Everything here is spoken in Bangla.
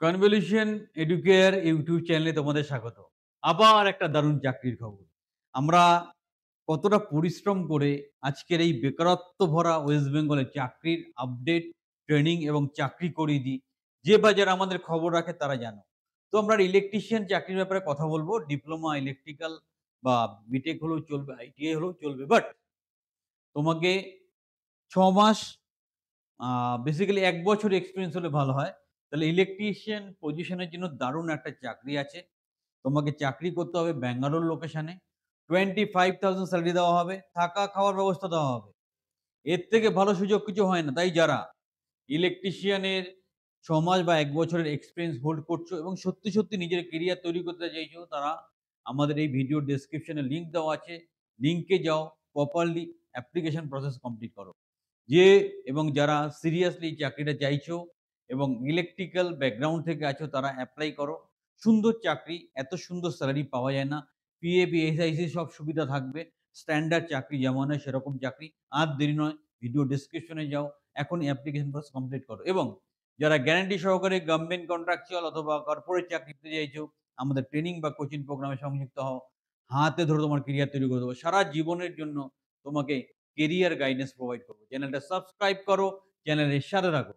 কনভলিউশন এডুকেয়ার ইউটিউব চ্যানেলে তোমাদের স্বাগত। আবার একটা দারুণ চাকরির খবর। আমরা কতটা পরিশ্রম করে আজকের এই বেকারত্ব ভরা ওয়েস্ট বেঙ্গলে চাকরির আপডেট, ট্রেনিং এবং চাকরি করিয়ে দিই। যে বা যারা আমাদের খবর রাখে তারা জানো। তো আমরা ইলেকট্রিশিয়ান চাকরির ব্যাপারে কথা বলবো। ডিপ্লোমা ইলেকট্রিক্যাল বা বিটেক হলেও চলবে, আইটিআই হলেও চলবে। বাট তোমাকে ৬ মাস বেসিক্যালি ১ বছর এক্সপেরিয়েন্স হলে ভালো হয়। তাহলে ইলেকট্রিশিয়ান পজিশনের জন্য দারুণ একটা চাকরি আছে। তোমাকে চাকরি করতে হবে ব্যাঙ্গালোর লোকেশনে। 25,000 সেলারি দেওয়া হবে। থাকা খাওয়ার ব্যবস্থা দেওয়া হবে। এর থেকে ভালো সুযোগ কিছু হয় না। তাই যারা ইলেকট্রিশিয়ানের ৬ মাস বা ১ বছরের এক্সপেরিয়েন্স হোল্ড করছো এবং সত্যি, সত্যি নিজের কেরিয়ার তৈরি করতে চাইছো, তারা আমাদের এই ভিডিও ডেসক্রিপশনে লিংক দেওয়া আছে। লিংকে যাও, প্রপারলি অ্যাপ্লিকেশন প্রসেস কমপ্লিট করো। যে এবং যারা সিরিয়াসলি চাকরিটা চাইছো এবং ইলেকট্রিক্যাল ব্যাকগ্রাউন্ড থেকে আছো তারা এপ্লাই করো। সুন্দর চাকরি, এত সুন্দর স্যালারি পাওয়া যায় না। পিএফ, এসআইসি সব সুবিধা থাকবে। স্ট্যান্ডার্ড চাকরি যেমন হয় সেরকম চাকরি। আর দেরি নয়, ভিডিও ডেসক্রিপশনে যাও। এখনই অ্যাপ্লিকেশন প্রসেস কমপ্লিট করো এবং যারা গ্যারান্টি সহকারে গভর্নমেন্ট কন্ট্রাকচুয়াল অথবা কর্পোরেট চাকরি পেতে চাইছো, আমাদের ট্রেনিং বা কোচিং প্রোগ্রামে সংযুক্ত হও। হাতে ধরে তোমার কেরিয়ার তৈরি করে দেবো। সারা জীবনের জন্য তোমাকে কেরিয়ার গাইডেন্স প্রোভাইড করব। চ্যানেলটা সাবস্ক্রাইব করো, চ্যানেলের সাথে থাকো।